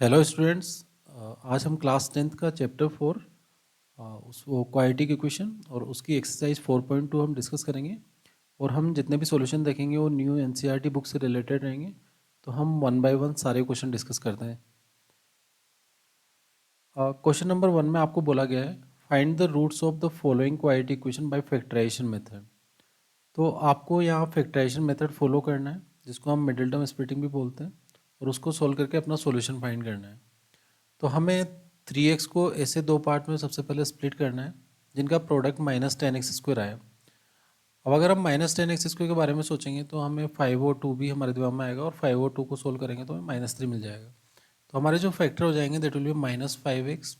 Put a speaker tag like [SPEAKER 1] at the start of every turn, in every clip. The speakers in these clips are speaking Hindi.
[SPEAKER 1] Hello students. आज हम क्लास 10th का चैप्टर 4 उस वो क्वालिटी के क्वेश्चन और उसकी एक्सरसाइज 4.2 हम डिस्कस करेंगे। और हम जितने भी सॉल्यूशन देखेंगे वो न्यू एनसीईआरटी बुक से रिलेटेड रहेंगे। तो हम वन बाय वन सारे क्वेश्चन डिस्कस करते हैं। क्वेश्चन नंबर 1 में आपको बोला गया है find the roots of the following quality equation by factorization method. तो आपको यहाँ फैक्टराइजेशन मेथड फॉलो करना है, जिसको हम मिडिल टर्म स्प्लिटिंग भी बोलते हैं, और उसको सॉल्व करके अपना सॉल्यूशन फाइंड करना है। तो हमें 3x को ऐसे दो पार्ट में सबसे पहले स्प्लिट करना है जिनका प्रोडक्ट -10x² आया। अब अगर हम -10x² के बारे में सोचेंगे तो हमें 5 और 2 भी हमारे दिमाग में आएगा, और 5 और 2 को सोल्व करेंगे तो हमें -3 मिल जाएगा। तो हमारे जो फैक्टर हो जाएंगे that will B -5x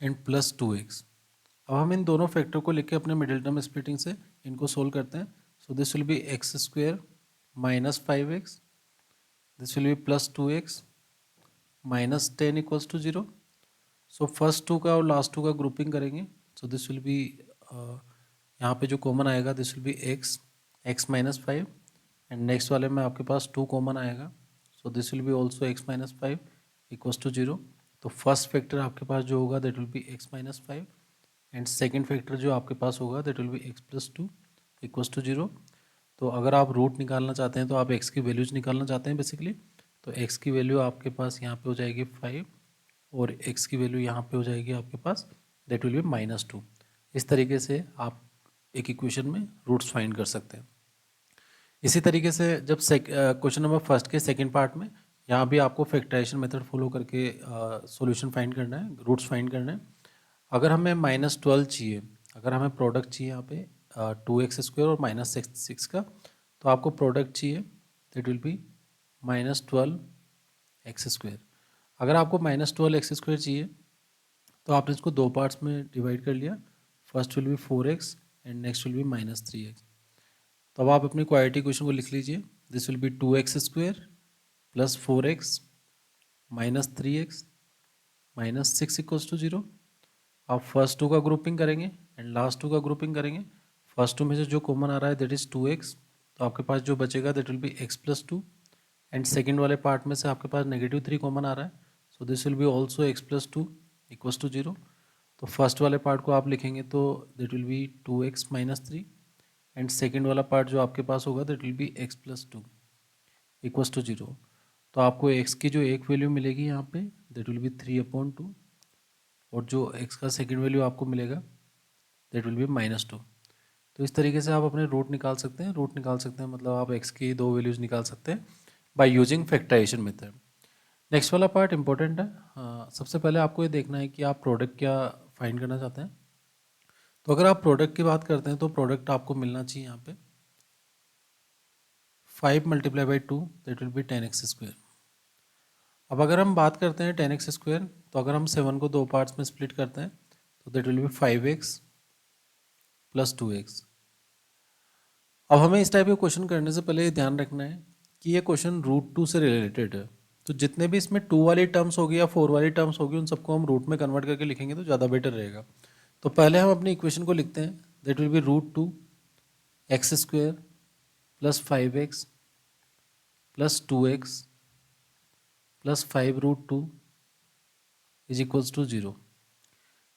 [SPEAKER 1] and +2x। अब हम इन दोनों फैक्टर को लिख के अपने मिडिल टर्म स्प्लिटिंग से इनको सोल्व करते हैं। So this will be x² -5x, this will be +2x -10 = 0। So first two का और लास्ट टू का ग्रुपिंग करेंगे। सो दिस विल बी यहाँ पे जो कॉमन आएगा this will be x -5, and next वाले में आपके पास 2 कॉमन आएगा। सो this will be also x -5 = 0। तो फर्स्ट फैक्टर आपके पास जो होगा that will be x -5, and second factor जो आपके पास होगा दैट विल बी x +2 = 0। तो अगर आप रूट निकालना चाहते हैं तो आप x की वैल्यूज निकालना चाहते हैं बेसिकली, तो x की वैल्यू आपके पास यहाँ पे हो जाएगी 5, और x की वैल्यू यहाँ पे हो जाएगी आपके पास दैट विल बी -2। इस तरीके से आप एक इक्वेशन में रूट्स फाइंड कर सकते हैं। इसी तरीके से जब क्वेश्चन नंबर फर्स्ट के सेकंड पार्ट में यहाँ भी आपको फैक्टराइजेशन मेथड फॉलो करके सॉल्यूशन फाइंड करना है, रूट्स फाइंड करना है। अगर हमें -12 चाहिए, अगर हमें प्रोडक्ट चाहिए यहाँ पे 2x² और -6 का, तो आपको प्रोडक्ट चाहिए दैट विल बी -12x²। अगर आपको -12x² चाहिए तो आपने इसको दो पार्ट्स में डिवाइड कर लिया। First will B 4x and next will B -3x। तो अब आप अपनी क्वालिटी इक्वेशन को लिख लीजिए। This will be 2x² + 4x -3x -6 = 0। आप फर्स्ट टू का ग्रुपिंग करेंगे एंड लास्ट टू का ग्रुपिंग करेंगे। फर्स्ट टू में से जो कॉमन आ रहा है दैट इज़ 2x, तो आपके पास जो बचेगा that will be x +2, and second वाले पार्ट में से आपके पास -3 कॉमन आ रहा है। So this will be also x +2 = 0। तो फर्स्ट वाले पार्ट को आप लिखेंगे तो that will be 2x -3, and second वाला पार्ट जो आपके पास होगा दैट विल बी x +2 = 0। तो आपको x की जो एक वैल्यू मिलेगी यहाँ पे दैट विल बी 3/2, और जो x का सेकेंड वैल्यू आपको मिलेगा दैट विल बी -2। तो इस तरीके से आप अपने रूट निकाल सकते हैं। रूट निकाल सकते हैं मतलब आप x की दो वैल्यूज़ निकाल सकते हैं by using factorization method. Next वाला पार्ट इंपॉर्टेंट है। सबसे पहले आपको ये देखना है कि आप प्रोडक्ट क्या फाइंड करना चाहते हैं। तो अगर आप प्रोडक्ट की बात करते हैं तो प्रोडक्ट आपको मिलना चाहिए यहाँ पे 5 × 2 दैट विल बी 10x²। अब अगर हम बात करते हैं 10x², तो अगर हम 7 को दो पार्ट्स में स्प्लिट करते हैं तो that will B 5x + 2x। अब हमें इस टाइप के क्वेश्चन करने से पहले ये ध्यान रखना है कि ये क्वेश्चन √2 से रिलेटेड है। तो जितने भी इसमें 2 वाली टर्म्स होगी या 4 वाली टर्म्स होगी उन सबको हम रूट में कन्वर्ट करके लिखेंगे तो ज़्यादा बेटर रहेगा। तो पहले हम अपनी इक्वेशन को लिखते हैं that will B √2 x² + 5x + 2x + 5√2 = 0।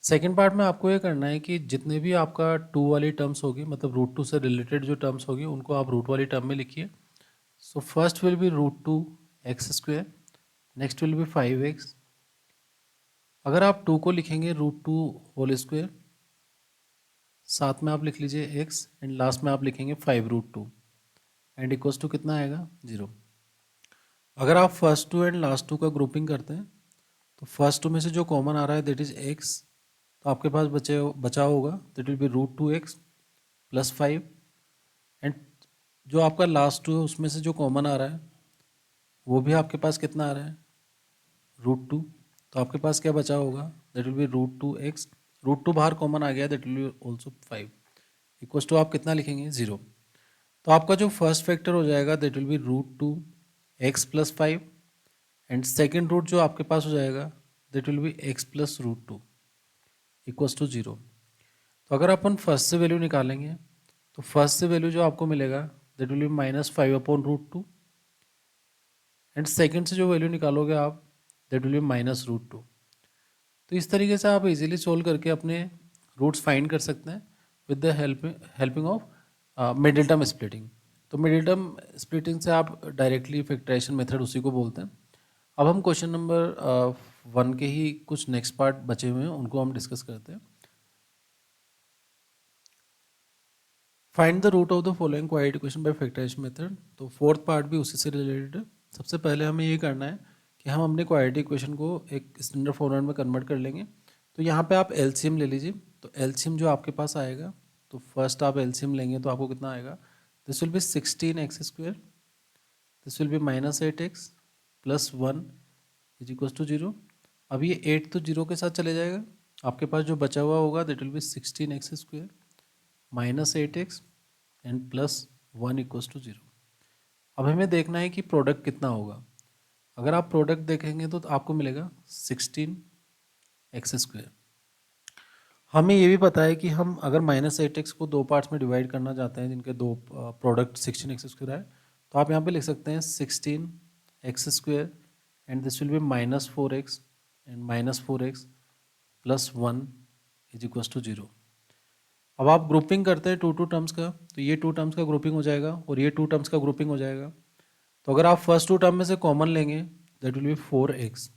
[SPEAKER 1] Second part में आपको ये करना है कि जितने भी आपका 2 वाली टर्म्स होगी, मतलब √2 से रिलेटेड जो टर्म्स होगी उनको आप रूट वाली टर्म में लिखिए। सो first will B √2 x², next will B 5x। अगर आप 2 को लिखेंगे √2 होल², साथ में आप लिख लीजिए x, एंड लास्ट में आप लिखेंगे 5√2, एंड इक्वल्स टू कितना आएगा 0। अगर आप first two and last two का ग्रुपिंग करते हैं तो फर्स्ट टू में से जो कॉमन आ रहा है दैट इज़ x, तो आपके पास बचा होगा that will be √2x + 5, and जो आपका लास्ट टू है उसमें से जो कॉमन आ रहा है वो भी आपके पास कितना आ रहा है √2। तो आपके पास क्या बचा होगा दैट विल बी √2x, √2 बाहर कॉमन आ गया that will be also 5 equals to आप कितना लिखेंगे 0। तो आपका जो फर्स्ट फैक्टर हो जाएगा that will be √2x + 5, and second root जो आपके पास हो जाएगा that will be x + √2 equals to 0। तो अगर अपन फर्स्ट से वैल्यू निकालेंगे तो फर्स्ट से वैल्यू जो आपको मिलेगा that will B -5/√2, and second से जो वैल्यू निकालोगे आप दैट विल बी -√2। तो इस तरीके से आप इजीली सोल्व करके अपने रूट्स फाइंड कर सकते हैं with the helping of middle term splitting. तो मिडिल टर्म स्प्लिटिंग से आप डायरेक्टली फैक्टराइजेशन मेथड उसी को बोलते हैं। अब हम क्वेश्चन नंबर 1 के ही कुछ नेक्स्ट पार्ट बचे हुए हैं, उनको हम डिस्कस करते हैं। Find the root of the following quadratic equation by factorization method. तो फोर्थ पार्ट भी उसी से रिलेटेड है। सबसे पहले हमें ये करना है कि हम अपने क्वाड्रेटिक इक्वेशन को एक स्टैंडर्ड फॉर्मेट में कन्वर्ट कर लेंगे। तो यहाँ पे आप एलसीएम ले लीजिए। तो एलसीएम जो आपके पास आएगा, तो फर्स्ट आप एलसीएम लेंगे तो आपको कितना आएगा, this will B 16x², this will B -8x + 1 = 0। अब ये 8 तो 0 के साथ चले जाएगा, आपके पास जो बचा हुआ होगा that will B 16x² -8x and +1 = 0। अब हमें देखना है कि प्रोडक्ट कितना होगा। अगर आप प्रोडक्ट देखेंगे तो आपको मिलेगा 16x²। हमें ये भी पता है कि हम अगर -8x को दो पार्ट्स में डिवाइड करना चाहते हैं जिनके दो प्रोडक्ट 16x² है, तो आप यहाँ पे लिख सकते हैं 16x² and this will B -4x and -4x + 1 = 0। अब आप ग्रुपिंग करते हैं टू टर्म्स का, तो ये 2 टर्म्स का ग्रुपिंग हो जाएगा और ये 2 टर्म्स का ग्रुपिंग हो जाएगा। तो अगर आप फर्स्ट 2 टर्म में से कॉमन लेंगे दैट विल बी 4x।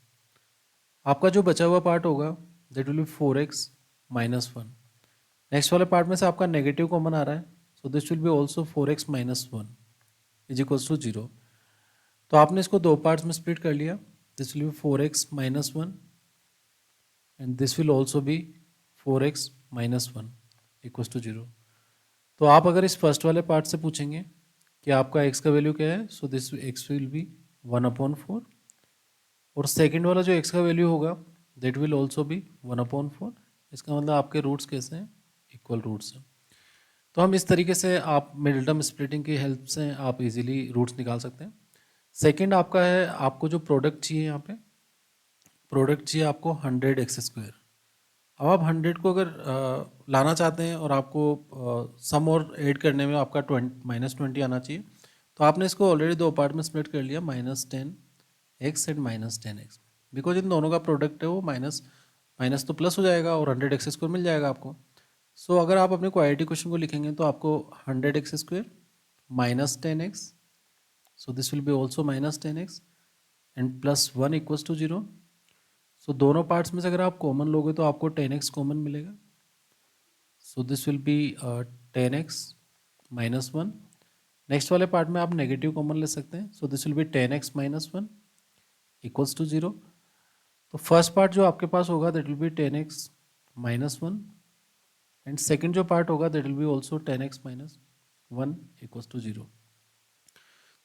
[SPEAKER 1] आपका जो बचा हुआ पार्ट होगा that will B 4x - 1। Next वाले पार्ट में से आपका नेगेटिव कॉमन आ रहा है, so this will be also 4x - 1 = 0। तो आपने इसको दो पार्ट्स में स्प्लिट कर लिया, this will B 4x - 1 and this will also be 4x - 1 = 0। तो आप अगर इस फर्स्ट वाले पार्ट से पूछेंगे कि आपका x का वैल्यू क्या है, so this x will be 1/4 और सेकंड वाला जो x का वैल्यू होगा दैट विल ऑल्सो बी 1/4। इसका मतलब आपके रूट्स कैसे हैं, इक्वल रूट्स हैं। तो हम इस तरीके से आप मिडिल टर्म स्प्लिटिंग की हेल्प से आप इजीली रूट्स निकाल सकते हैं। सेकंड आपका है, आपको जो प्रोडक्ट चाहिए, यहाँ पे प्रोडक्ट चाहिए आपको 100x²। अब आप 100 को अगर लाना चाहते हैं और आपको सम और ऐड करने में आपका -20 आना चाहिए, तो आपने इसको ऑलरेडी दो पार्ट में स्प्लिट कर लिया, -10x and -10x। Because in दोनों का प्रोडक्ट है वो माइनस माइनस तो प्लस हो जाएगा और 100x² मिल जाएगा आपको। सो अगर आप अपने क्वाड्रेटिक इक्वेशन को लिखेंगे तो आपको 100x² -10x, so this will be also -10x and +1 = 0। सो दोनों पार्ट्स में से अगर आप कॉमन लोगे तो आपको 10x कॉमन मिलेगा, सो this will B 10x - 1। Next वाले पार्ट में आप नेगेटिव कॉमन ले सकते हैं, so this will B 10x - 1 = 0। तो फर्स्ट पार्ट जो आपके पास होगा that will B 10x - 1 and second जो पार्ट होगा that will be also 10x - 1 = 0।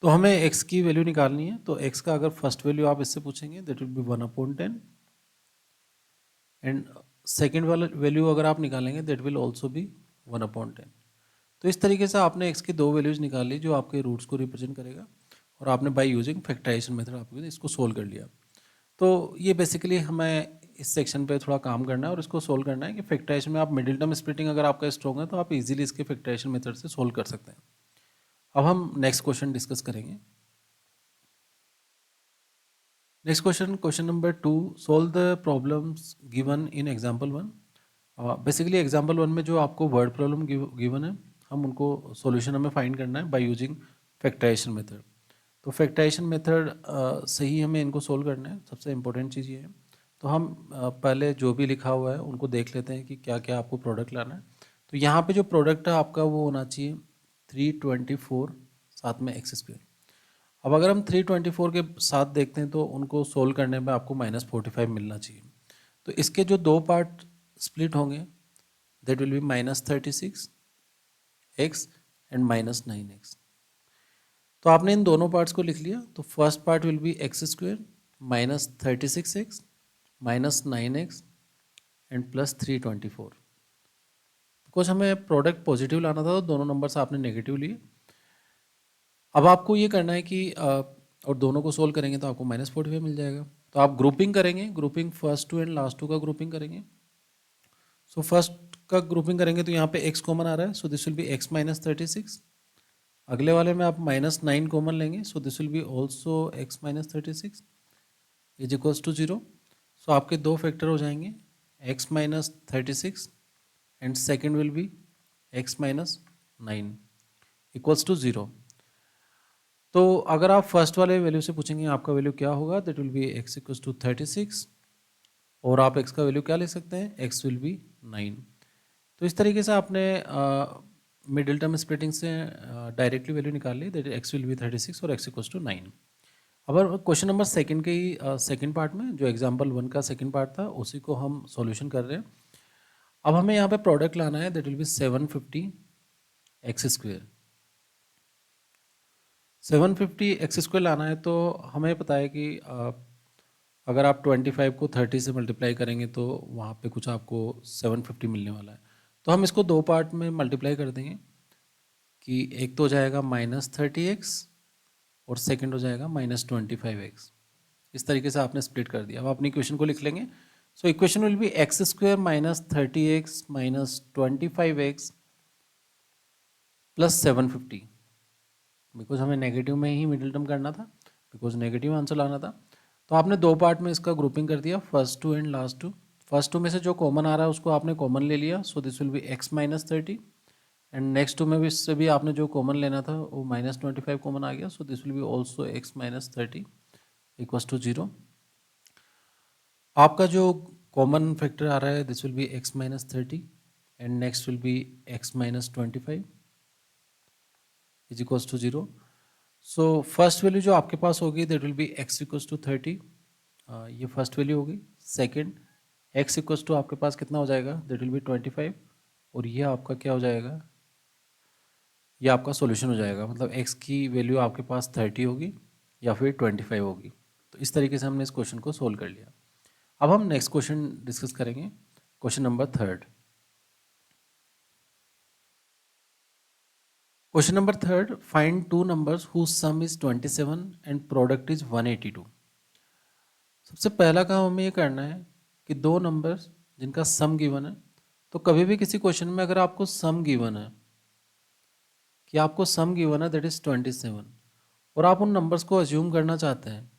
[SPEAKER 1] तो हमें x की वैल्यू निकालनी है, तो x का अगर फर्स्ट वैल्यू आप इससे पूछेंगे that will B 1/10 and second वाला वैल्यू अगर आप निकालेंगे दैट विल ऑल्सो बी 1/10। तो इस तरीके से आपने x की दो वैल्यूज निकाल ली जो आपके रूट्स को रिप्रेजेंट करेगा और आपने बाय यूजिंग फैक्टराइजेशन मेथड आपको इसको सोल्व कर लिया। तो ये बेसिकली हमें इस सेक्शन पे थोड़ा काम करना है और इसको सोल्व करना है कि फैक्टराइजेशन में आप मिडिल टर्म स्प्लिटिंग अगर आपका स्ट्रॉन्ग है तो आप इजीली इसके फैक्टराइजेशन मेथड से सोल्व कर सकते हैं। अब हम नेक्स्ट क्वेश्चन डिस्कस करेंगे। Next question, question number 2, solve the problems given in example 1। Basically example 1 में जो आपको वर्ड प्रॉब्लम गिवन है, हम उनको सॉल्यूशन हमें फाइंड करना है बाय यूजिंग फैक्टराइजेशन मेथड। तो फैक्टराइजेशन मेथड से ही हमें इनको सोल्व करना है, सबसे इम्पोर्टेंट चीज़ ये है। तो हम पहले जो भी लिखा हुआ है उनको देख लेते हैं कि क्या क्या आपको प्रोडक्ट लाना है। तो यहाँ पे जो प्रोडक्ट है आपका वो होना चाहिए 324 साथ में x²। अब अगर हम 324 के साथ देखते हैं तो उनको सोल्व करने में आपको -45 मिलना चाहिए। तो इसके जो दो पार्ट स्प्लिट होंगे that will B -36x and -9x। तो आपने इन दोनों पार्ट्स को लिख लिया। तो first part will be x² -36x -9x and +324। Because हमें प्रोडक्ट पॉजिटिव लाना था तो दोनों नंबर्स आपने नेगेटिव लिए। अब आपको ये करना है कि और दोनों को सोल्व करेंगे तो आपको -45 मिल जाएगा। तो आप ग्रुपिंग करेंगे, ग्रुपिंग फर्स्ट 2 एंड लास्ट 2 का ग्रुपिंग करेंगे। सो फर्स्ट का ग्रुपिंग करेंगे तो यहाँ पे x कॉमन आ रहा है, so this will be x - 36 अगले वाले में आप -9 कॉमन लेंगे, so this will be also x minus 36 is equals to 0। सो आपके दो फैक्टर हो जाएंगे, x minus 36 and second will be x minus 9 equals to 0। तो अगर आप फर्स्ट वाले वैल्यू से पूछेंगे आपका वैल्यू क्या होगा, that will be x equals to 36 और आप x का वैल्यू क्या ले सकते हैं, x विल बी 9। तो इस तरीके से आपने मिडिल टर्म स्प्लिटिंग से डायरेक्टली वैल्यू निकाल ली, दैट x विल बी 36 और x इक्वल्स टू 9। अब क्वेश्चन नंबर सेकंड के ही सेकंड पार्ट में, जो एग्जांपल 1 का सेकंड पार्ट था, उसी को हम सॉल्यूशन कर रहे हैं। अब हमें यहाँ पे प्रोडक्ट लाना है, that will B 750 x square. 750 x square लाना है तो हमें पता है कि अगर आप 25 को 30 से मल्टीप्लाई करेंगे तो वहाँ पे कुछ आपको 750 मिलने वाला है। तो हम इसको दो पार्ट में मल्टीप्लाई कर देंगे कि एक तो हो जाएगा -30x और सेकंड हो जाएगा -25x। इस तरीके से आपने स्प्लिट कर दिया। अब अपनी इक्वेशन को लिख लेंगे। सो equation will be x square minus 30x minus 25x plus 750, because हमें नेगेटिव में ही मिडिल टर्म करना था, बिकॉज नेगेटिव आंसर लाना था। तो आपने दो पार्ट में इसका ग्रुपिंग कर दिया, first two and last two. First two में से जो कॉमन आ रहा है उसको आपने कॉमन ले लिया, so this will be x minus 30 and next two में भी इससे भी आपने जो कॉमन लेना था वो -25 कॉमन आ गया, so this will be also x minus 30 equals to 0। आपका जो कॉमन फैक्टर आ रहा है this will be x minus 30 and next will be x minus 25 is equals to 0। So first value जो आपके पास होगी that will be x equals to 30, ये फर्स्ट वैल्यू होगी। सेकंड x इक्वल्स टू आपके पास कितना हो जाएगा, दैट विल बी 25 और ये आपका क्या हो जाएगा, ये आपका सॉल्यूशन हो जाएगा। मतलब x की वैल्यू आपके पास 30 होगी या फिर 25 होगी। तो इस तरीके से हमने इस क्वेश्चन को सोल्व कर लिया। अब हम नेक्स्ट क्वेश्चन डिस्कस करेंगे, question number third. Question number third, find two numbers whose sum is 27 and product is 182। सबसे पहला काम हमें ये करना है कि दो नंबर्स जिनका सम गिवन है, तो कभी भी किसी क्वेश्चन में अगर आपको सम गिवन है कि आपको सम गिवन है दैट इज 27 और आप उन नंबर्स को अज्यूम करना चाहते हैं,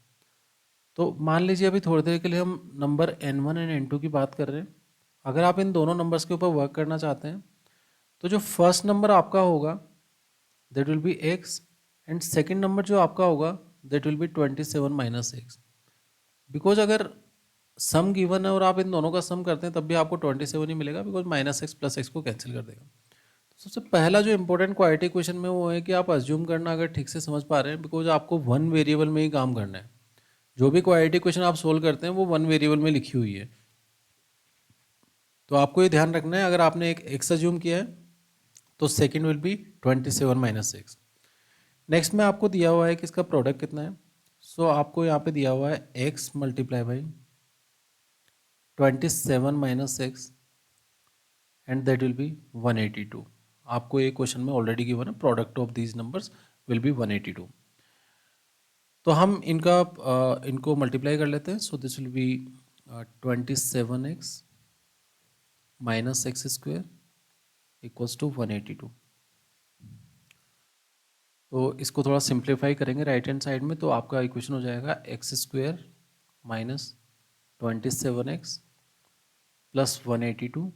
[SPEAKER 1] तो मान लीजिए अभी थोड़ी देर के लिए हम नंबर n1 एंड n2 की बात कर रहे हैं। अगर आप इन दोनों नंबर्स के ऊपर वर्क करना चाहते हैं तो जो फर्स्ट नंबर आपका होगा that will be x and second number जो आपका होगा that will B 27 minus x. Because अगर सम गिवन है और आप इन दोनों का सम करते हैं तब भी आपको 27 ही मिलेगा, बिकॉज -x प्लस एक्स को कैंसिल कर देगा। तो सबसे पहला जो इंपॉर्टेंट क्वालिटी क्वेश्चन में वो है कि आप अज्यूम करना अगर ठीक से समझ पा रहे हैं, बिकॉज आपको वन वेरिएबल में ही काम करना है। जो भी क्वालिटी क्वेश्चन आप सोल्व करते हैं वो वन वेरिएबल में लिखी हुई है। तो आपको ये ध्यान रखना है, अगर आपने एक एक्स अज्यूम किया है तो second will be 27 minus x. Next में आपको दिया हुआ है कि इसका प्रोडक्ट कितना है। सो आपको यहाँ पे दिया हुआ है X multiply by 27 minus X and that will be 182। आपको एक क्वेश्चन में ऑलरेडी गिवन है product of these numbers will be 182। तो हम इनको मल्टीप्लाई कर लेते हैं। So this will be 27x minus X square equals to 182। तो इसको थोड़ा सिंप्लीफाई करेंगे राइट हैंड साइड में, तो आपका इक्वेशन हो जाएगा X square minus 27x plus 182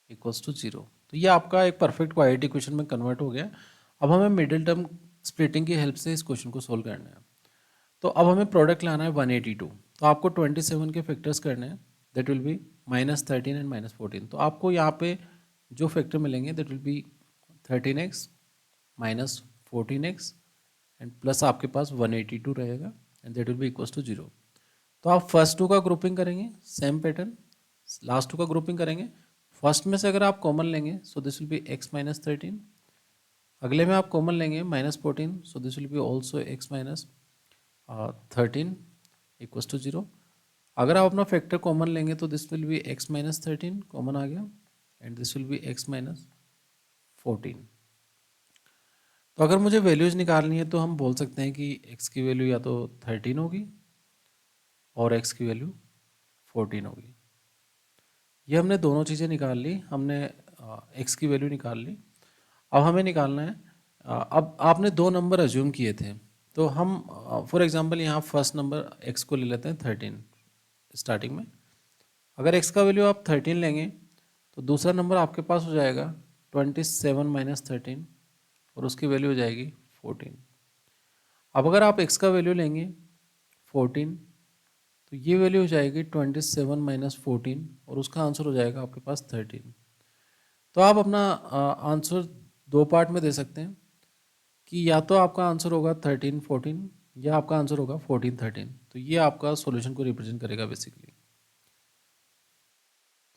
[SPEAKER 1] equals to 0। तो ये आपका एक परफेक्ट क्वाड्रेटिक इक्वेशन में कन्वर्ट हो गया। अब हमें मिडिल टर्म स्प्लिटिंग की हेल्प से इस क्वेश्चन को सोल्व करना है। तो अब हमें प्रोडक्ट लाना है 182। तो आपको 27 के फैक्टर्स करने हैं, दैट विल बी -13 एंड -14। तो आपको यहाँ पे जो फैक्टर मिलेंगे that will be 13x minus 14x and plus आपके पास 182 रहेगा and that will be equals to 0। तो आप फर्स्ट टू का ग्रुपिंग करेंगे, सेम पैटर्न, लास्ट टू का ग्रुपिंग करेंगे। फर्स्ट में से अगर आप कॉमन लेंगे so this will be x minus 13, अगले में आप कॉमन लेंगे -14, so this will be also x minus 13 equals to 0। अगर आप अपना फैक्टर कॉमन लेंगे तो this will be x minus 13 common आ गया and this will be x minus 14। तो अगर मुझे वैल्यूज निकालनी है तो हम बोल सकते हैं कि x की वैल्यू या तो 13 होगी और x की वैल्यू 14 होगी। ये हमने दोनों चीज़ें निकाल ली, हमने x की वैल्यू निकाल ली। अब हमें निकालना है, अब आपने दो नंबर अज्यूम किए थे, तो हम फॉर एग्जांपल यहाँ फर्स्ट नंबर x को ले लेते हैं 13 स्टार्टिंग में। अगर x का वैल्यू आप 13 लेंगे तो दूसरा नंबर आपके पास हो जाएगा 27 माइनस 13 और उसकी वैल्यू हो जाएगी 14। अब अगर आप x का वैल्यू लेंगे 14 तो ये वैल्यू हो जाएगी 27 माइनस 14 और उसका आंसर हो जाएगा आपके पास 13। तो आप अपना आंसर दो पार्ट में दे सकते हैं कि या तो आपका आंसर होगा 13 14 या आपका आंसर होगा 14 13। तो ये आपका सॉल्यूशन को रिप्रेजेंट करेगा बेसिकली।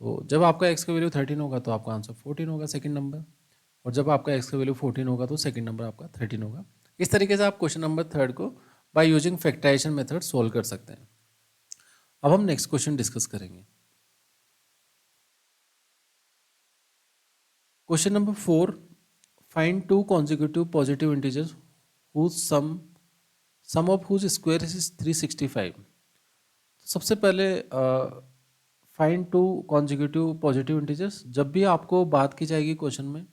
[SPEAKER 1] तो जब आपका x का वैल्यू 13 होगा तो आपका आंसर 14 होगा सेकंड नंबर, और जब आपका x का वैल्यू 14 होगा तो सेकंड नंबर आपका 13 होगा। इस तरीके से आप क्वेश्चन नंबर थर्ड को by using factorization method solve कर सकते हैं। अब हम नेक्स्ट क्वेश्चन डिस्कस करेंगे। Question number 4, find two consecutive positive integers whose sum of whose square is 365। सबसे पहले find two consecutive positive integers. जब भी आपको बात की जाएगी क्वेश्चन में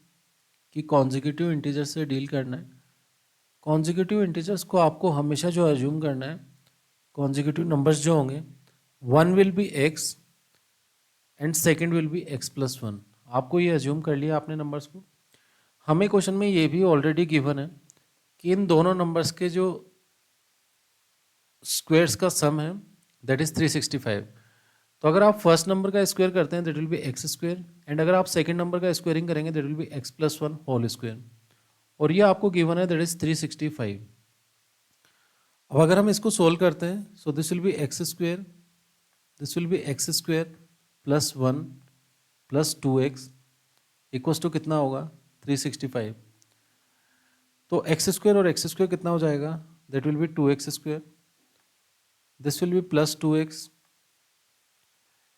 [SPEAKER 1] कि consecutive इंटीजर्स से डील करना है, consecutive इंटीजर्स को आपको हमेशा जो अज्यूम करना है, consecutive नंबर्स जो होंगे, one will be x and second will be x plus one. आपको ये अज्यूम कर लिया आपने नंबर्स को। हमें क्वेश्चन में ये भी ऑलरेडी गिवन है कि इन दोनों नंबर्स के जो स्क्वायर्स का सम है दैट इज 365। तो अगर आप फर्स्ट नंबर का स्क्वायर करते हैं that will be X square, and अगर आप सेकंड नंबर का स्क्वायरिंग करेंगे that will be x plus one whole square, और ये आपको गिवन है दैट इज 365। अब अगर हम इसको सोल्व करते हैं so this will be X square, this will be X square plus one plus 2x equals to कितना होगा 365। तो एक्स स्क्वायर और एक्स स्क्वायर कितना हो जाएगा, that will be 2x square, this will be plus 2x,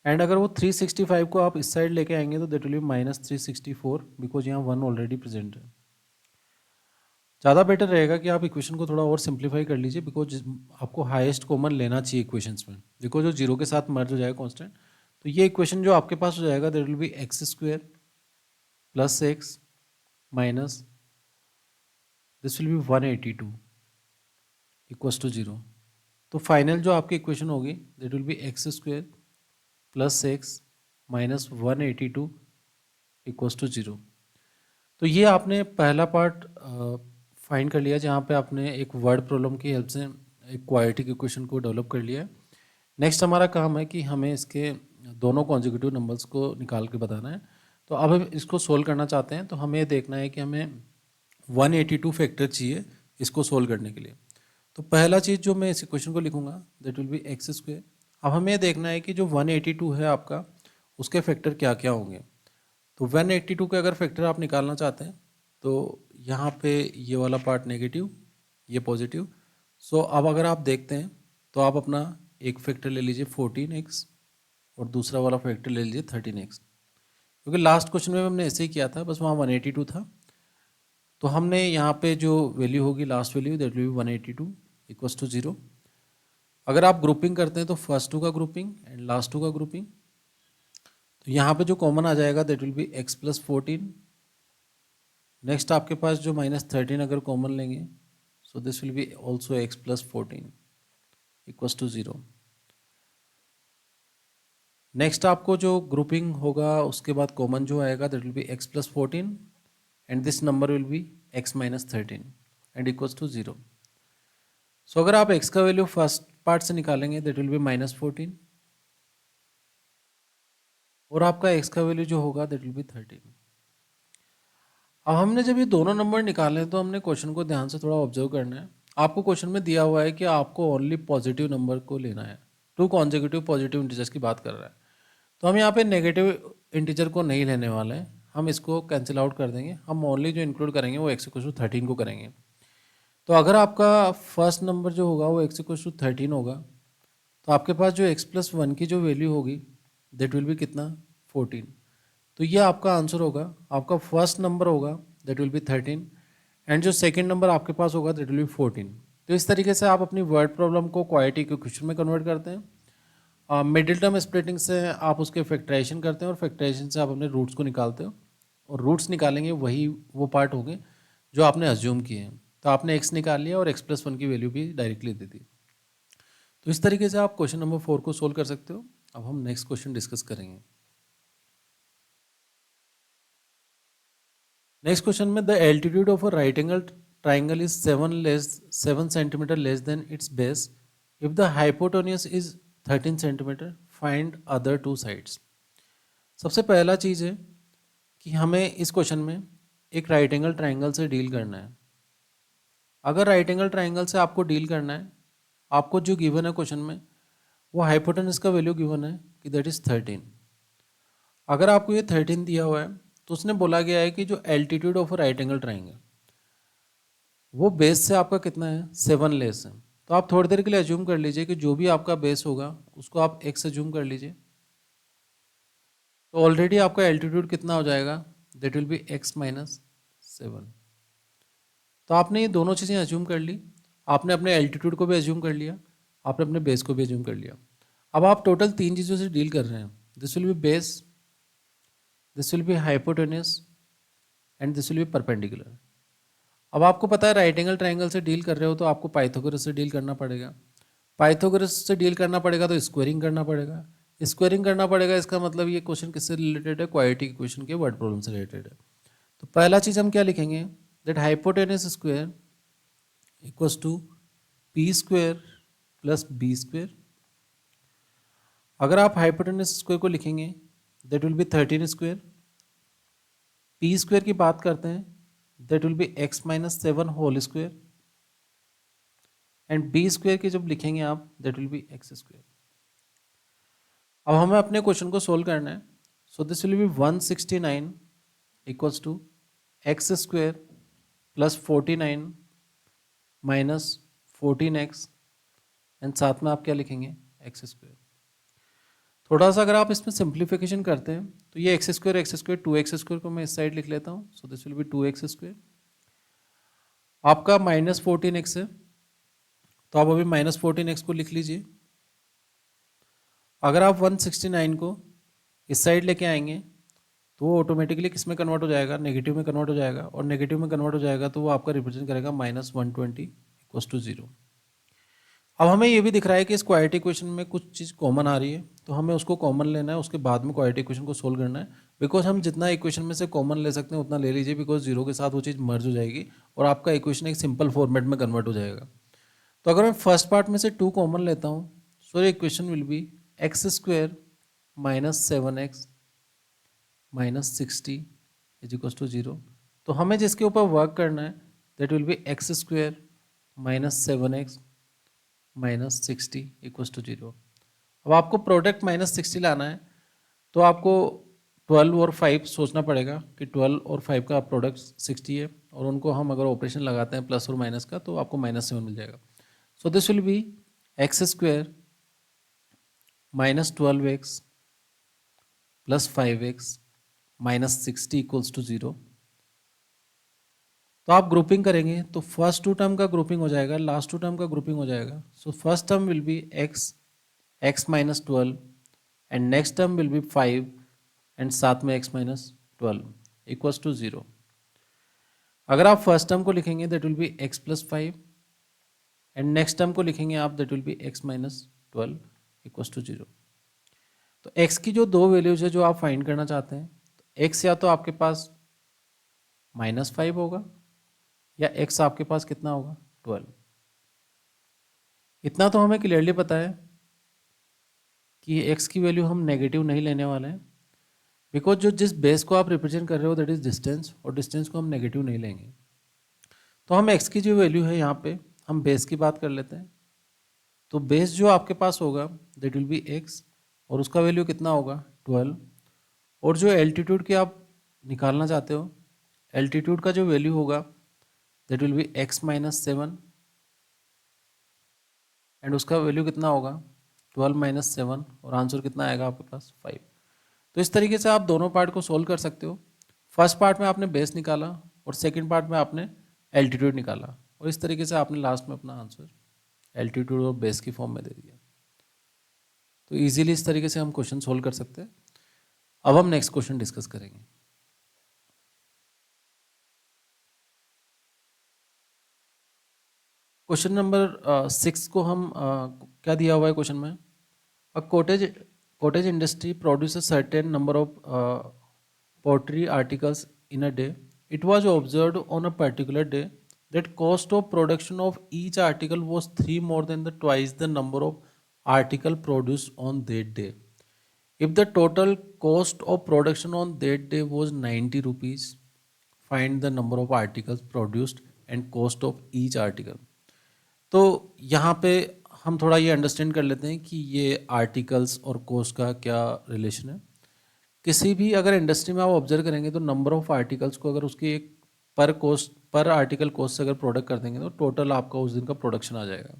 [SPEAKER 1] and अगर वो 365 को आप इस साइड लेके आएंगे तो that will B minus 364 because यहाँ वन ऑलरेडी प्रेजेंट है। ज़्यादा बेटर रहेगा कि आप इक्वेशन को थोड़ा और सिंप्लीफाई कर लीजिए बिकॉज आपको हाईएस्ट कॉमन लेना चाहिए इक्वेशंस में, बिकॉज जो जीरो के साथ मर्ज हो जाएगा कांस्टेंट। तो ये इक्वेशन जो आपके पास हो जाएगा that will be X square plus X minus this will be 182 equals to zero. तो फाइनल जो आपकी इक्वेशन होगी that will be X square plus X minus 182 equals to zero. तो ये आपने पहला पार्ट फाइंड कर लिया जहाँ पे आपने एक वर्ड प्रॉब्लम की हेल्प से एक क्वाड्रेटिक इक्वेशन को डेवलप कर लिया है। नेक्स्ट हमारा काम है कि हमें इसके दोनों कॉन्जिक्यूटिव नंबर्स को निकाल के बताना है। तो अब हम इसको सोल्व करना चाहते हैं तो हमें ये देखना है कि हमें 182 फैक्टर चाहिए इसको सोल्व करने के लिए। तो पहला चीज़ जो मैं इस इक्वेशन को लिखूंगा that will be X square. अब हमें ये देखना है कि जो 182 है आपका उसके फैक्टर क्या क्या होंगे। तो 182 के अगर फैक्टर आप निकालना चाहते हैं तो यहाँ पे ये वाला पार्ट नेगेटिव ये पॉजिटिव। सो अब अगर आप देखते हैं तो आप अपना एक फैक्टर ले लीजिए 14x और दूसरा वाला फैक्टर ले लीजिए 13x, क्योंकि लास्ट क्वेश्चन में हमने ऐसे ही किया था, बस वहाँ 182 था। तो हमने यहाँ पे जो वैल्यू होगी last value that will be 182 equals to zero. अगर आप ग्रुपिंग करते हैं तो फर्स्ट टू का ग्रुपिंग एंड लास्ट टू का ग्रुपिंग, तो यहाँ पे जो कॉमन आ जाएगा that will be x plus 14। Next आपके पास जो माइनस 13 अगर कॉमन लेंगे so this will be also X plus 14 equals to zero. Next आपको जो ग्रुपिंग होगा उसके बाद कॉमन जो आएगा that will be x plus 14 and this number will be x minus 13 and equals to zero. So अगर आप x का वैल्यू फर्स्ट पार्ट से निकालेंगे दैट विल बी माइनस 14 और आपका x का वैल्यू जो होगा दैट विल बी 13। अब हमने जब ये दोनों नंबर निकाले हैं तो हमने क्वेश्चन को ध्यान से थोड़ा ऑब्जर्व करना है। आपको क्वेश्चन में दिया हुआ है कि आपको ओनली पॉजिटिव नंबर को लेना है, टू कॉन्जिक्यूटिव पॉजिटिव इंटीजर्स की बात कर रहा है। तो हम यहाँ पे नेगेटिव इंटीजर को नहीं लेने वाले हैं, हम इसको कैंसिल आउट कर देंगे। हम ओनली जो इंक्लूड करेंगे वो x इक्वल टू 13 को करेंगे। तो अगर आपका फर्स्ट नंबर जो होगा वो x इक्वल टू 13 होगा तो आपके पास जो x प्लस वन की जो वैल्यू होगी दैट विल बी कितना 14। तो ये आपका आंसर होगा। आपका फर्स्ट नंबर होगा दैट विल बी 13 एंड जो सेकंड नंबर आपके पास होगा दैट विल बी 14। तो इस तरीके से आप अपनी वर्ड प्रॉब्लम को क्वाड्रेटिक इक्वेशन में कन्वर्ट करते हैं। मिडिल टर्म स्प्लिटिंग से आप उसके फैक्टराइजेशन करते हैं और फैक्टराइजेशन से आप अपने रूट्स को निकालते हो। और रूट्स निकालेंगे वही वो पार्ट होंगे जो आपने अज्यूम किए हैं। तो आपने x निकाल लिया और x+1 की वैल्यू भी डायरेक्टली दे दी। तो इस तरीके से आप क्वेश्चन नंबर 4 को सोल्व कर सकते हो। अब हम नेक्स्ट क्वेश्चन डिस्कस करेंगे। नेक्स्ट क्वेश्चन में the altitude of a right angle triangle is 7 centimetre less than it's base if the hypotenuse is 13 centimetre, find other two sides. सबसे पहला चीज़ है कि हमें इस क्वेश्चन में एक राइट एंगल ट्राइंगल से डील करना है। अगर राइट एंगल ट्राइंगल से आपको डील करना है, आपको जो गिवन है क्वेश्चन में वो हाइपोटेन्यूज का वैल्यू गिवन है कि दैट इज 13। अगर आपको ये 13 दिया हुआ है तो उसने बोला गया है कि जो altitude of a right angle triangle वो बेस से आपका कितना है 7 लेस है। तो आप थोड़ी देर के लिए अज्यूम कर लीजिए कि जो भी आपका बेस होगा उसको आप x अज्यूम कर लीजिए। तो ऑलरेडी आपका एल्टीट्यूड कितना हो जाएगा, दैट विल बी x-7। तो आपने ये दोनों चीज़ें अज्यूम कर ली, आपने अपने एल्टीट्यूड को भी अज्यूम कर लिया, आपने अपने बेस को भी अज्यूम कर लिया। अब आप टोटल 3 चीज़ों से डील कर रहे हैं। This will B base, this will B hypotenuse and this will B perpendicular. अब आपको पता है राइट एंगल ट्राइंगल से डील कर रहे हो तो आपको पाइथागोरस से डील करना पड़ेगा। पाइथागोरस से डील करना पड़ेगा तो स्क्वायरिंग करना पड़ेगा। स्क्वायरिंग करना पड़ेगा, इसका मतलब ये क्वेश्चन किससे रिलेटेड है, क्वाड्रेटिक इक्वेशन के वर्ड प्रॉब्लम से रिलेटेड है। तो पहला चीज़ हम क्या लिखेंगे, that hypotenuse square equals to P square plus B square. अगर आप हाइपोटेन्यूज स्क्वायर को लिखेंगे that will be 13 square. P square की बात करते हैं that will be x-7 whole square and B square की जब लिखेंगे आप that will be X square. अब हमें अपने क्वेश्चन को सोल्व करना है। So this will be 169 equals to X square plus 49 minus 14x and साथ में आप क्या लिखेंगे एक्स स्क्वायर। थोड़ा सा अगर आप इसमें सिंप्लीफिकेशन करते हैं तो ये एक्स स्क्वायर 2x स्क्वायर को मैं इस साइड लिख लेता हूँ। सो this will be 2x square. आपका -14x है तो आप अभी -14x को लिख लीजिए। अगर आप 169 को इस साइड लेके आएंगे तो वो ऑटोमेटिकली किस में कन्वर्ट हो जाएगा, नेगेटिव में कन्वर्ट हो जाएगा, और नेगेटिव में कन्वर्ट हो जाएगा तो वो आपका रिप्रेजेंट करेगा -120 इक्वल्स टू 0। अब हमें ये भी दिख रहा है कि इस क्वाड्रेटिक इक्वेशन में कुछ चीज़ कॉमन आ रही है तो हमें उसको कॉमन लेना है, उसके बाद में क्वाड्रेटिक इक्वेशन को सोल्व करना है। बिकॉज हम जितना इक्वेशन में से कॉमन ले सकते हैं उतना ले लीजिए, बिकॉज जीरो के साथ वो चीज़ मर्ज हो जाएगी और आपका इक्वेशन एक सिंपल फॉर्मेट में कन्वर्ट हो जाएगा। तो अगर मैं फर्स्ट पार्ट में से 2 कॉमन लेता हूँ, so equation will be X square -7x -60 is equals to 0। तो हमें जिसके ऊपर वर्क करना है that will be X square -7x -60 equals to 0। अब आपको प्रोडक्ट -60 लाना है तो आपको 12 और 5 सोचना पड़ेगा कि 12 और 5 का प्रोडक्ट 60 है, और उनको हम अगर ऑपरेशन लगाते हैं प्लस और माइनस का तो आपको -7 मिल जाएगा। So this will be X square -12x plus 5x -60 equals to 0। तो आप ग्रुपिंग करेंगे तो फर्स्ट 2 टर्म का ग्रुपिंग हो जाएगा, लास्ट 2 टर्म का ग्रुपिंग हो जाएगा। So first term will be x-12 and next term will be 5 and साथ में x-12 इक्वल्स टू 0। अगर आप फर्स्ट टर्म को लिखेंगे that will be x+5 and next term को लिखेंगे आप that will be x-12 equals to 0। तो x की जो 2 वैल्यूज है जो आप फाइंड करना चाहते हैं, तो x या तो आपके पास -5 होगा या x आपके पास कितना होगा 12। इतना तो हमें क्लियरली पता है कि x की वैल्यू हम नेगेटिव नहीं लेने वाले हैं, बिकॉज जो जिस बेस को आप रिप्रेजेंट कर रहे हो दैट इज डिस्टेंस, और डिस्टेंस को हम नेगेटिव नहीं लेंगे। तो हम x की जो वैल्यू है यहाँ पे हम बेस की बात कर लेते हैं। तो बेस जो आपके पास होगा दैट विल बी x और उसका वैल्यू कितना होगा 12, और जो एल्टीट्यूड की आप निकालना चाहते हो एल्टीट्यूड का जो वैल्यू होगा that will be x-7 and उसका वैल्यू कितना होगा 12-7 और आंसर कितना आएगा आपके पास 5। तो इस तरीके से आप दोनों पार्ट को सोल्व कर सकते हो। फर्स्ट पार्ट में आपने बेस निकाला और सेकंड पार्ट में आपने एल्टीट्यूड निकाला, और इस तरीके से आपने लास्ट में अपना आंसर एल्टीट्यूड और बेस की फॉर्म में दे दिया। तो इजीली इस तरीके से हम क्वेश्चन सोल्व कर सकते हैं। अब हम नेक्स्ट क्वेश्चन डिस्कस करेंगे। क्वेश्चन नंबर 6 को हम क्या दिया हुआ है क्वेश्चन में? अ cottage industry produces certain number of pottery articles in a day. It was observed on a particular day that cost of production of each article was three more than the twice the number of article produced on that day. If the total cost of production on that day was 90 rupees, find the number of articles produced and cost of each article. तो यहाँ पे हम थोड़ा ये अंडरस्टैंड कर लेते हैं कि ये आर्टिकल्स और कोस्ट का क्या रिलेशन है। किसी भी अगर इंडस्ट्री में आप ऑब्जर्व करेंगे तो नंबर ऑफ आर्टिकल्स को अगर उसकी एक पर आर्टिकल कोस्ट से अगर प्रोडक्ट कर देंगे तो टोटल आपका उस दिन का प्रोडक्शन आ जाएगा।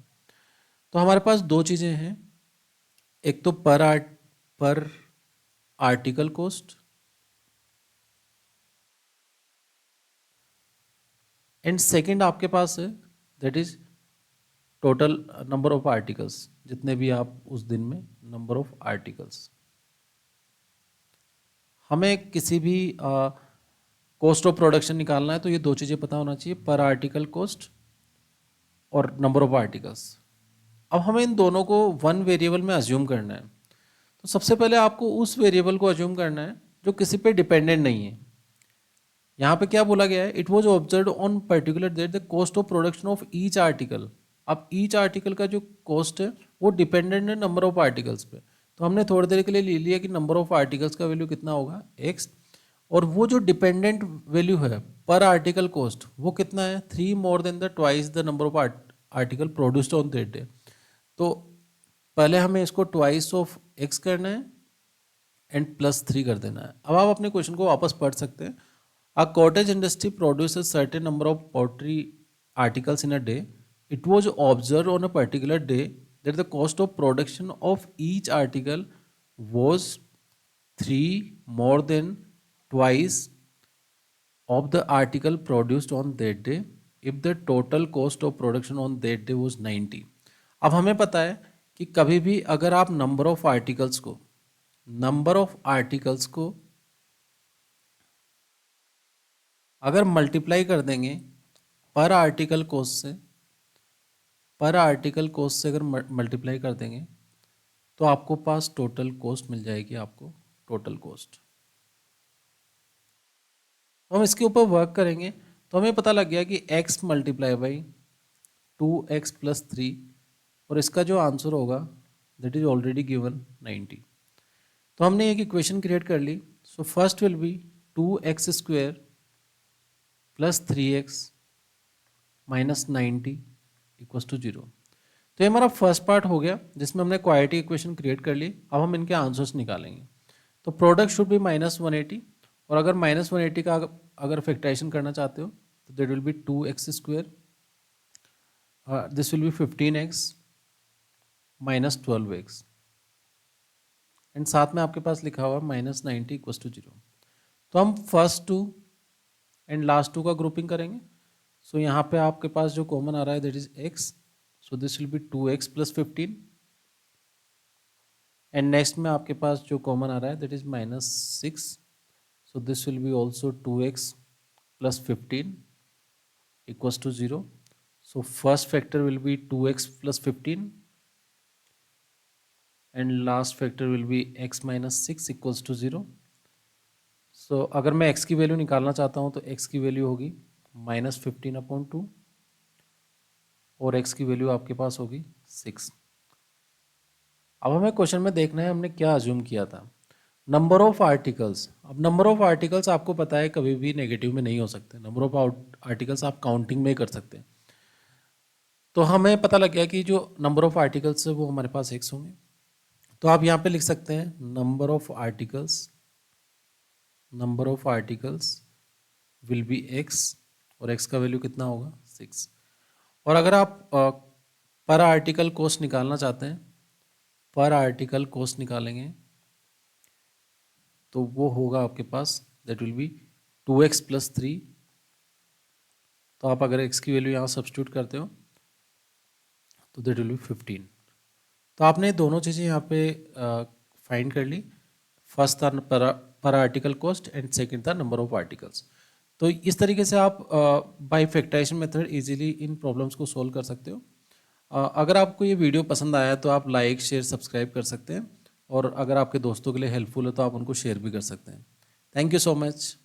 [SPEAKER 1] तो हमारे पास दो चीज़ें हैं, एक तो पर आर्टिकल कोस्ट एंड सेकंड आपके पास है that is total number of articles, जितने भी आप उस दिन में नंबर ऑफ आर्टिकल्स। हमें किसी भी कॉस्ट ऑफ प्रोडक्शन निकालना है तो ये दो चीज़ें पता होना चाहिए, पर आर्टिकल कॉस्ट और नंबर ऑफ आर्टिकल्स। अब हमें इन दोनों को वन वेरिएबल में अज्यूम करना है। तो सबसे पहले आपको उस वेरिएबल को अज्यूम करना है जो किसी पे डिपेंडेंट नहीं है। यहाँ पे क्या बोला गया है, it was observe on particular date the cost of production of each article. अब ईच आर्टिकल का जो कॉस्ट है वो डिपेंडेंट है नंबर ऑफ आर्टिकल्स पे। तो हमने थोड़ी देर के लिए ले लिया कि नंबर ऑफ आर्टिकल्स का वैल्यू कितना होगा एक्स, और वो जो डिपेंडेंट वैल्यू है पर आर्टिकल कॉस्ट वो कितना है, three more than the twice the number of article produced on that day. तो पहले हमें इसको ट्वाइस ऑफ एक्स करना है एंड +3 कर देना है। अब आप अपने क्वेश्चन को वापस पढ़ सकते हैं। A cottage industry produces certain number of pottery articles in a day. It was observed on a particular day that the cost of production of each article was three more than twice of the article produced on that day if the total cost of production on that day was 90. अब हमें पता है कि कभी भी अगर आप नंबर ऑफ आर्टिकल्स को अगर मल्टीप्लाई कर देंगे पर आर्टिकल कॉस्ट से अगर मल्टीप्लाई कर देंगे तो आपको पास टोटल कॉस्ट मिल जाएगी, आपको टोटल कॉस्ट। तो हम इसके ऊपर वर्क करेंगे तो हमें पता लग गया कि x मल्टीप्लाई बाई 2x + 3 और इसका जो आंसर होगा दैट इज ऑलरेडी गिवन 90। तो हमने एक इक्वेशन क्रिएट कर ली। So first will be 2x² + 3x - 90 = 0। तो ये हमारा फर्स्ट पार्ट हो गया जिसमें हमने क्वाड्रेटिक इक्वेशन क्रिएट कर ली। अब हम इनके आंसर्स निकालेंगे। तो प्रोडक्ट शुड बी -180, और अगर -180 का अगर फैक्टराइजेशन करना चाहते हो तो that will be 2x², this will B 15x - 12x, and साथ में आपके पास लिखा हुआ -90 = 0। तो हम first two and last two का ग्रुपिंग करेंगे। सो यहाँ पे आपके पास जो कॉमन आ रहा है that is x, so this will be 2x + 15, and next में आपके पास जो कॉमन आ रहा है that is -6, so this will be also 2x + 15 = 0। So first factor will be 2x + 15 and last factor will be x - 6 = 0। सो अगर मैं x की वैल्यू निकालना चाहता हूँ तो x की वैल्यू होगी -15/2 और x की वैल्यू आपके पास होगी 6। अब हमें क्वेश्चन में देखना है हमने क्या अज्यूम किया था, नंबर ऑफ आर्टिकल्स। अब नंबर ऑफ आर्टिकल्स आपको पता है कभी भी नेगेटिव में नहीं हो सकते, नंबर ऑफ आर्टिकल्स आप काउंटिंग में कर सकते हैं। तो हमें पता लग गया कि जो नंबर ऑफ आर्टिकल्स है वो हमारे पास x होंगे। तो आप यहाँ पे लिख सकते हैं number of articles will be x, और x का वैल्यू कितना होगा 6। और अगर आप पर आर्टिकल कॉस्ट निकालना चाहते हैं, पर आर्टिकल कॉस्ट निकालेंगे तो वो होगा आपके पास दैट विल बी 2x + 3। तो आप अगर x की वैल्यू यहाँ सब्स्टिट्यूट करते हो तो दैट विल बी 15। तो आपने दोनों चीज़ें यहाँ पे फाइंड कर ली। फर्स्ट था पर आर्टिकल कॉस्ट एंड सेकंड था नंबर ऑफ आर्टिकल्स। तो इस तरीके से आप बाय फैक्टराइजेशन मेथड इजीली इन प्रॉब्लम्स को सॉल्व कर सकते हो। अगर आपको ये वीडियो पसंद आया तो आप लाइक शेयर सब्सक्राइब कर सकते हैं, और अगर आपके दोस्तों के लिए हेल्पफुल है तो आप उनको शेयर भी कर सकते हैं। Thank you so much.